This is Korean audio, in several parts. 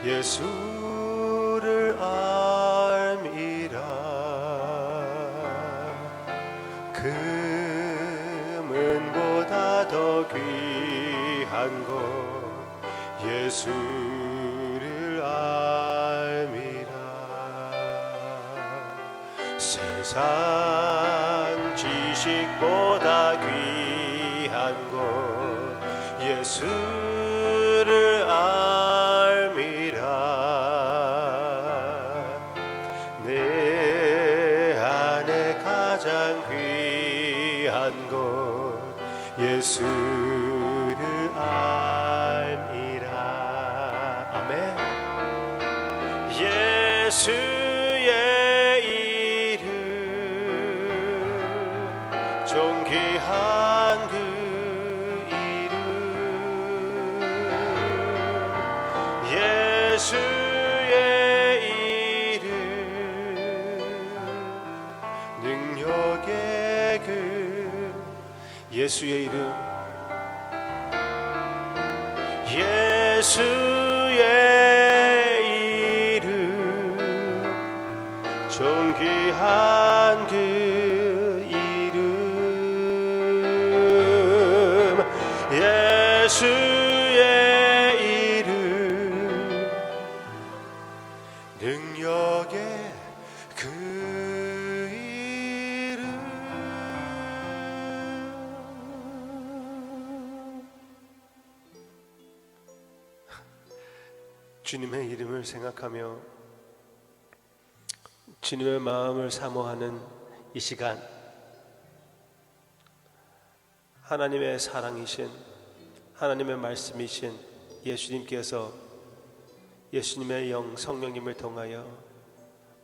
예수를 알미라. 금은보다 더 귀한 것 예수를 알미라. 세상 지식보다 귀한 것 예수를 알미라. 내 안에 가장 귀한 것 예수를 알미라. 아멘. 예수의 이름 존귀한 그 이름 예수의 이름 능력의 그 예수의 이름 예수의 이름 존귀한 그 이름 예수의 이름 능력의 그 이름. 주님의 이름을 생각하며 주님의 마음을 사모하는 이 시간, 하나님의 사랑이신 하나님의 말씀이신 예수님께서 예수님의 영 성령님을 통하여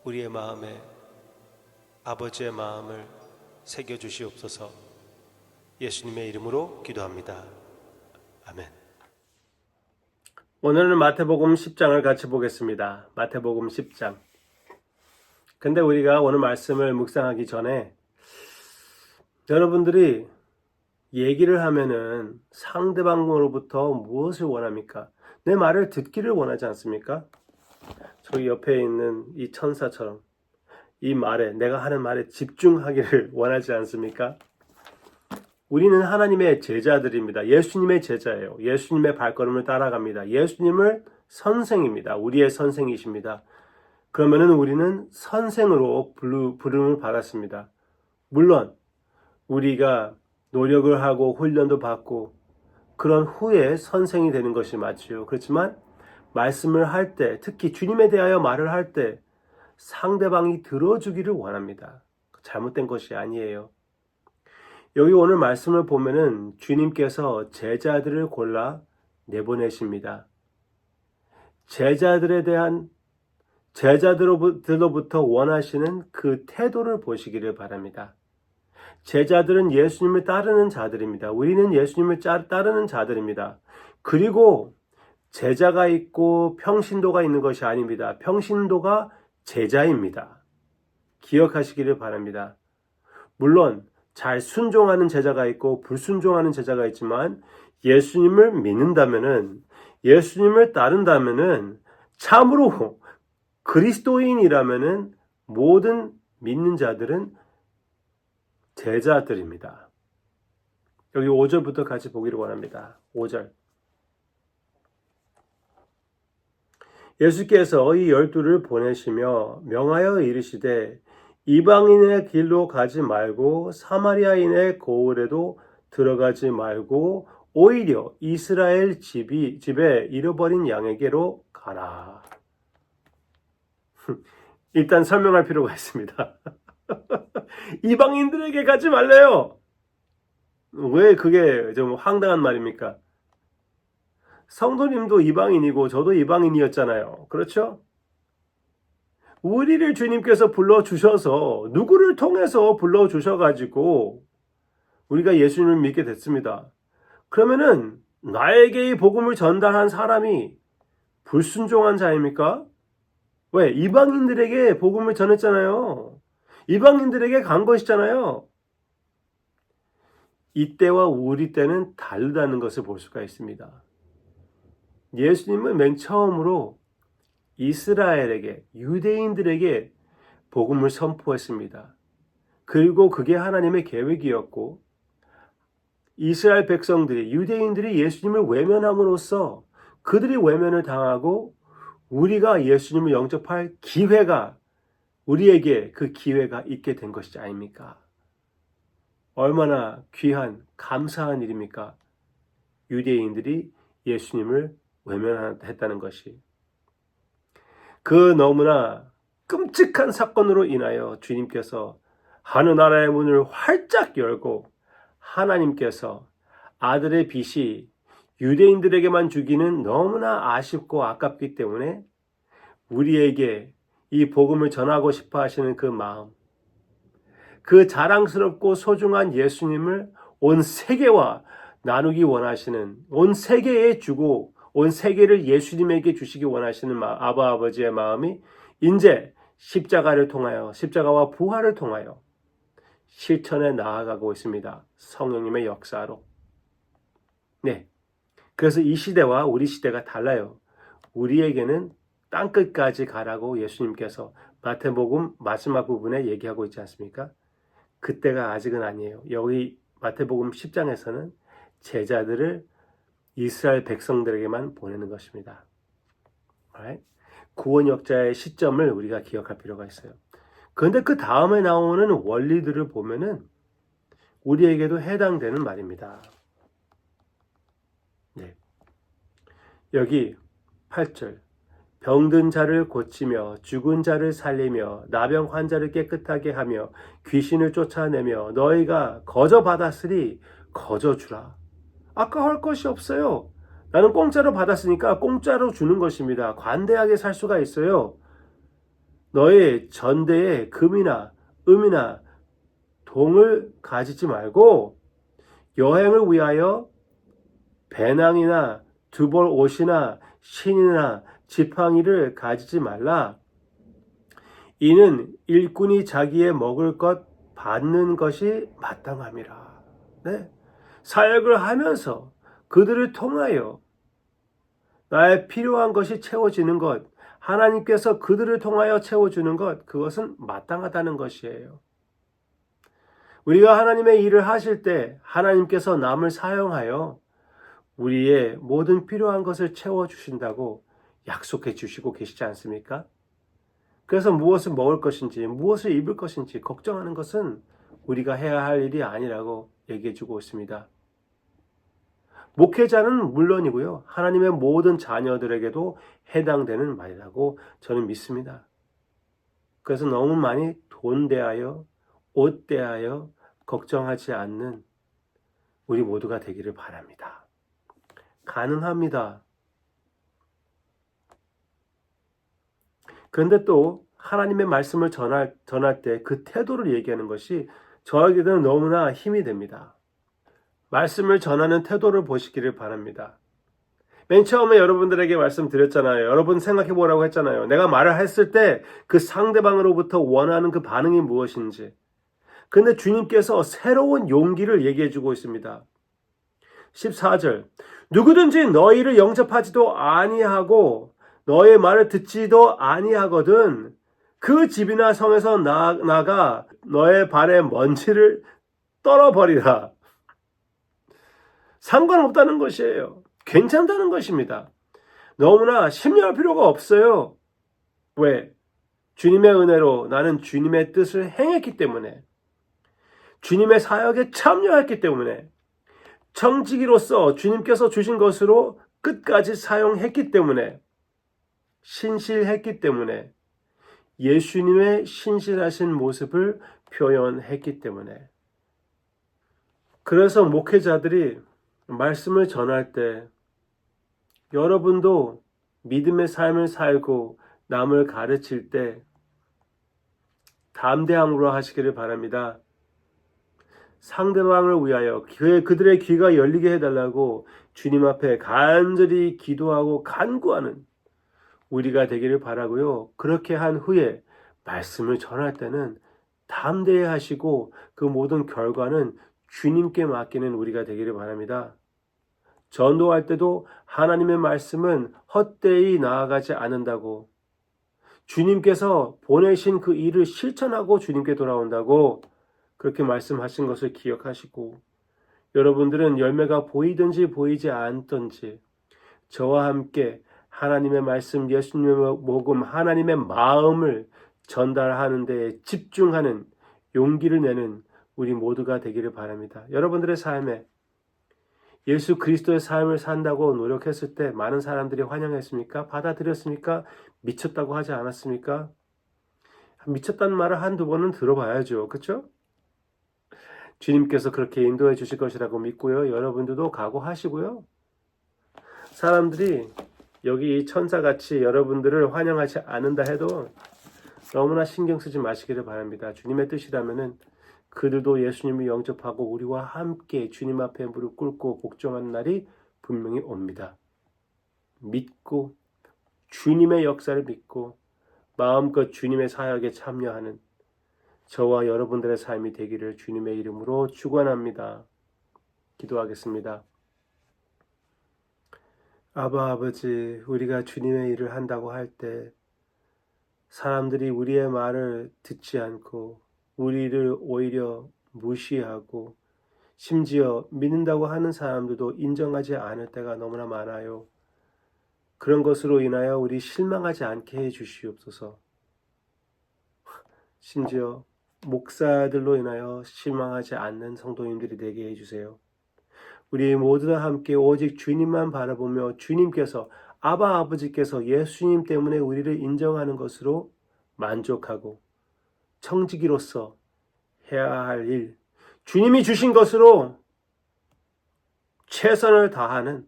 우리의 마음에 아버지의 마음을 새겨주시옵소서. 예수님의 이름으로 기도합니다. 아멘. 오늘은 마태복음 10장을 같이 보겠습니다. 마태복음 10장. 근데 우리가 오늘 말씀을 묵상하기 전에 여러분들이 얘기를 하면은 상대방으로부터 무엇을 원합니까? 내 말을 듣기를 원하지 않습니까? 저기 옆에 있는 이 천사처럼 이 말에, 내가 하는 말에 집중하기를 원하지 않습니까? 우리는 하나님의 제자들입니다. 예수님의 제자예요. 예수님의 발걸음을 따라갑니다. 예수님을 선생입니다. 우리의 선생이십니다. 그러면은 우리는 선생으로 부름을 받았습니다. 물론 우리가 노력을 하고 훈련도 받고 그런 후에 선생이 되는 것이 맞지요. 그렇지만 말씀을 할 때, 특히 주님에 대하여 말을 할 때 상대방이 들어주기를 원합니다. 잘못된 것이 아니에요. 여기 오늘 말씀을 보면은 주님께서 제자들을 골라 내보내십니다. 제자들로부터 원하시는 그 태도를 보시기를 바랍니다. 제자들은 예수님을 따르는 자들입니다. 우리는 예수님을 따르는 자들입니다. 그리고 제자가 있고 평신도가 있는 것이 아닙니다. 평신도가 제자입니다. 기억하시기를 바랍니다. 물론 잘 순종하는 제자가 있고 불순종하는 제자가 있지만 예수님을 믿는다면은, 예수님을 따른다면은, 참으로 그리스도인이라면은 모든 믿는 자들은 제자들입니다. 여기 5절부터 같이 보기를 원합니다. 5절. 예수께서 이 12를 보내시며 명하여 이르시되 이방인의 길로 가지 말고 사마리아인의 고을에도 들어가지 말고 오히려 이스라엘 집에 잃어버린 양에게로 가라. 일단 설명할 필요가 있습니다. 이방인들에게 가지 말래요. 왜 그게 좀 황당한 말입니까? 성도님도 이방인이고 저도 이방인이었잖아요. 그렇죠? 우리를 주님께서 불러주셔서, 누구를 통해서 불러주셔가지고 우리가 예수님을 믿게 됐습니다. 그러면은 나에게 이 복음을 전달한 사람이 불순종한 자입니까? 왜? 이방인들에게 복음을 전했잖아요. 이방인들에게 간 것이잖아요. 이때와 우리 때는 다르다는 것을 볼 수가 있습니다. 예수님은 맨 처음으로 이스라엘에게, 유대인들에게 복음을 선포했습니다. 그리고 그게 하나님의 계획이었고, 이스라엘 백성들이, 유대인들이 예수님을 외면함으로써 그들이 외면을 당하고 우리가 예수님을 영접할 기회가, 우리에게 그 기회가 있게 된 것이지 아닙니까? 얼마나 귀한, 감사한 일입니까? 유대인들이 예수님을 외면했다는 것이. 그 너무나 끔찍한 사건으로 인하여 주님께서 하늘나라의 문을 활짝 열고 하나님께서 아들의 빛이 유대인들에게만 주기는 너무나 아쉽고 아깝기 때문에 우리에게 이 복음을 전하고 싶어 하시는 그 마음, 그 자랑스럽고 소중한 예수님을 온 세계와 나누기 원하시는, 온 세계에 주고 온 세계를 예수님에게 주시기 원하시는 아바 아버지의 마음이 이제 십자가를 통하여, 십자가와 부활을 통하여 실천에 나아가고 있습니다. 성령님의 역사로. 네. 그래서 이 시대와 우리 시대가 달라요. 우리에게는 땅끝까지 가라고 예수님께서 마태복음 마지막 부분에 얘기하고 있지 않습니까? 그때가 아직은 아니에요. 여기 마태복음 10장에서는 제자들을 이스라엘 백성들에게만 보내는 것입니다. 구원 역사의 시점을 우리가 기억할 필요가 있어요. 그런데 그 다음에 나오는 원리들을 보면은 우리에게도 해당되는 말입니다. 네. 여기 8절. 병든 자를 고치며 죽은 자를 살리며 나병 환자를 깨끗하게 하며 귀신을 쫓아내며 너희가 거저 받았으리 거저 주라. 아까워할 것이 없어요. 나는 공짜로 받았으니까 공짜로 주는 것입니다. 관대하게 살 수가 있어요. 너의 전대에 금이나 음이나 동을 가지지 말고 여행을 위하여 배낭이나 두벌 옷이나 신이나 지팡이를 가지지 말라. 이는 일꾼이 자기의 먹을 것 받는 것이 마땅함이라. 네. 사역을 하면서 그들을 통하여 나의 필요한 것이 채워지는 것, 하나님께서 그들을 통하여 채워주는 것, 그것은 마땅하다는 것이에요. 우리가 하나님의 일을 하실 때 하나님께서 남을 사용하여 우리의 모든 필요한 것을 채워주신다고 약속해 주시고 계시지 않습니까? 그래서 무엇을 먹을 것인지, 무엇을 입을 것인지 걱정하는 것은 우리가 해야 할 일이 아니라고 얘기해 주고 있습니다. 목회자는 물론이고요. 하나님의 모든 자녀들에게도 해당되는 말이라고 저는 믿습니다. 그래서 너무 많이 돈 대하여, 옷 대하여 걱정하지 않는 우리 모두가 되기를 바랍니다. 가능합니다. 그런데 또 하나님의 말씀을 전할 때 그 태도를 얘기하는 것이 저에게는 너무나 힘이 됩니다. 말씀을 전하는 태도를 보시기를 바랍니다. 맨 처음에 여러분들에게 말씀드렸잖아요. 여러분 생각해 보라고 했잖아요. 내가 말을 했을 때 그 상대방으로부터 원하는 그 반응이 무엇인지. 근데 주님께서 새로운 용기를 얘기해 주고 있습니다. 14절. 누구든지 너희를 영접하지도 아니하고 너의 말을 듣지도 아니하거든 그 집이나 성에서 나가 너의 발에 먼지를 떨어버리라. 상관없다는 것이에요. 괜찮다는 것입니다. 너무나 심려할 필요가 없어요. 왜? 주님의 은혜로 나는 주님의 뜻을 행했기 때문에, 주님의 사역에 참여했기 때문에, 청지기로서 주님께서 주신 것으로 끝까지 사용했기 때문에, 신실했기 때문에, 예수님의 신실하신 모습을 표현했기 때문에. 그래서 목회자들이 말씀을 전할 때 여러분도 믿음의 삶을 살고 남을 가르칠 때 담대함으로 하시기를 바랍니다. 상대방을 위하여 그들의 귀가 열리게 해달라고 주님 앞에 간절히 기도하고 간구하는 우리가 되기를 바라고요. 그렇게 한 후에 말씀을 전할 때는 담대히 하시고 그 모든 결과는 주님께 맡기는 우리가 되기를 바랍니다. 전도할 때도 하나님의 말씀은 헛되이 나아가지 않는다고 주님께서 보내신 그 일을 실천하고 주님께 돌아온다고 그렇게 말씀하신 것을 기억하시고, 여러분들은 열매가 보이든지 보이지 않든지 저와 함께 하나님의 말씀, 예수님의 복음, 하나님의 마음을 전달하는 데에 집중하는 용기를 내는 우리 모두가 되기를 바랍니다. 여러분들의 삶에 예수 그리스도의 삶을 산다고 노력했을 때 많은 사람들이 환영했습니까? 받아들였습니까? 미쳤다고 하지 않았습니까? 미쳤다는 말을 한두 번은 들어봐야죠. 그렇죠? 주님께서 그렇게 인도해 주실 것이라고 믿고요. 여러분들도 각오하시고요. 사람들이 여기 천사같이 여러분들을 환영하지 않는다 해도 너무나 신경 쓰지 마시기를 바랍니다. 주님의 뜻이라면은 그들도 예수님을 영접하고 우리와 함께 주님 앞에 무릎 꿇고 복종하는 날이 분명히 옵니다. 믿고 주님의 역사를 믿고 마음껏 주님의 사역에 참여하는 저와 여러분들의 삶이 되기를 주님의 이름으로 축원합니다. 기도하겠습니다. 아바 아버지, 우리가 주님의 일을 한다고 할 때 사람들이 우리의 말을 듣지 않고 우리를 오히려 무시하고 심지어 믿는다고 하는 사람들도 인정하지 않을 때가 너무나 많아요. 그런 것으로 인하여 우리 실망하지 않게 해 주시옵소서. 심지어 목사들로 인하여 실망하지 않는 성도님들이 되게 해주세요. 우리 모두 다 함께 오직 주님만 바라보며 주님께서 아바 아버지께서 예수님 때문에 우리를 인정하는 것으로 만족하고 청지기로서 해야 할 일, 주님이 주신 것으로 최선을 다하는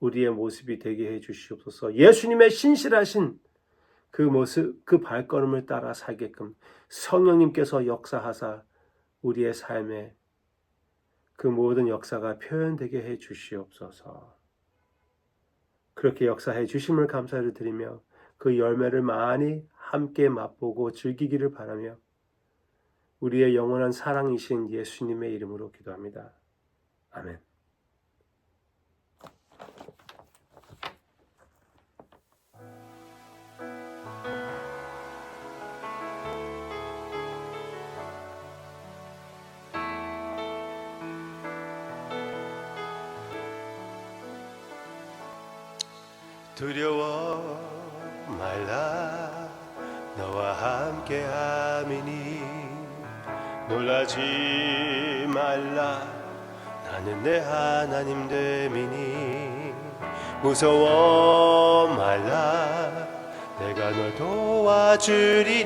우리의 모습이 되게 해 주시옵소서. 예수님의 신실하신 그 모습, 그 발걸음을 따라 살게끔 성령님께서 역사하사 우리의 삶에 그 모든 역사가 표현되게 해 주시옵소서. 그렇게 역사해 주심을 감사를 드리며 그 열매를 많이 함께 맛보고 즐기기를 바라며 우리의 영원한 사랑이신 예수님의 이름으로 기도합니다. 아멘. 두려워 말라 너와 함께 함이니 놀라지 말라 나는 내 하나님 됨이니 무서워 말라 내가 널 도와주리니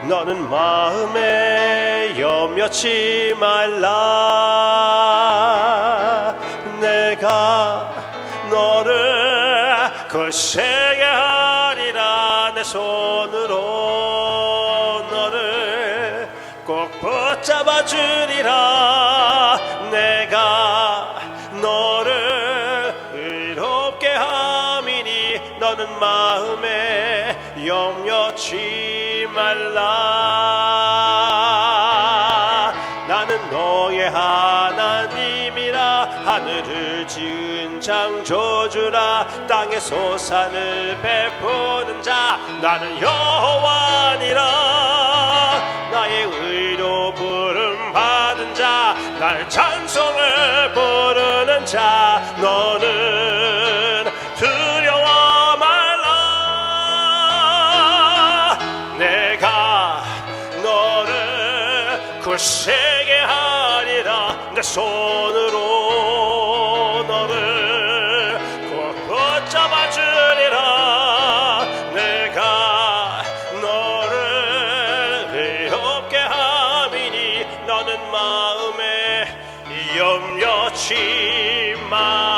너는 마음에 염려치 말라 내가 너를 거세게 하리라 내 손으로 너를 꼭 붙잡아 주리라 내가 너를 의롭게 함이니 너는 마음에 염려치 말라 나는 너의 하나님이라 하늘을 지은 창조주라 땅의 소산을 베푸는 자 나는 여호와니라 나의 의로 부름 받은 자 나의 찬송을 부르는 자 너는 두려워 말라 내가 너를 굳세게 하리라 내 손으로 너를 꼭 붙잡아 주리라 내가 너를 의롭게 함이니 너는 마음에 염려치 마